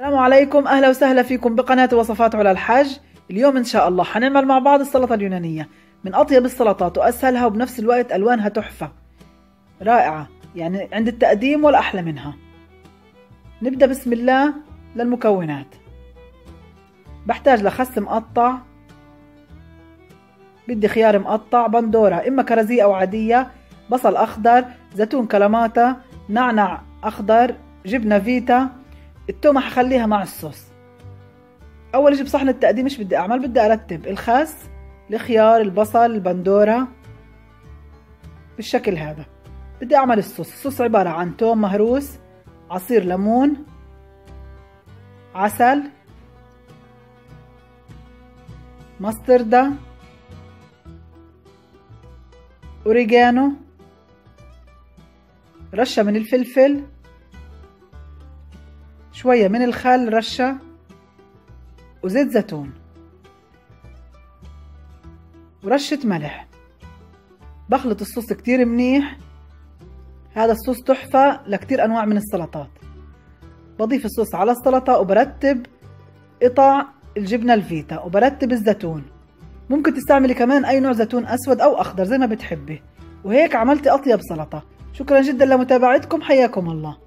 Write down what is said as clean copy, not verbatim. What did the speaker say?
السلام عليكم، أهلا وسهلا فيكم بقناة وصفات على الحاج. اليوم إن شاء الله حنعمل مع بعض السلطة اليونانية، من أطيب السلطات وأسهلها وبنفس الوقت ألوانها تحفة رائعة، يعني عند التقديم ولا أحلى منها. نبدأ بسم الله. للمكونات: بحتاج لخس مقطع، بدي خيار مقطع، بندورة إما كرزية أو عادية، بصل أخضر، زيتون كلاماتا، نعنع أخضر، جبنة فيتا. التومة حخليها مع الصوص. أول شي بصحن التقديم إيش بدي أعمل؟ بدي أرتب الخس، الخيار، البصل، البندورة بالشكل هذا. بدي أعمل الصوص عبارة عن توم مهروس، عصير ليمون، عسل، مستردة، أوريجانو، رشة من الفلفل، شوية من الخل رشة، وزيت زيتون، ورشة ملح. بخلط الصوص كتير منيح. هذا الصوص تحفة لكتير أنواع من السلطات. بضيف الصوص على السلطة وبرتب قطع الجبنة الفيتا وبرتب الزيتون. ممكن تستعملي كمان أي نوع زيتون أسود أو أخضر زي ما بتحبي. وهيك عملتي أطيب سلطة. شكرا جدا لمتابعتكم، حياكم الله.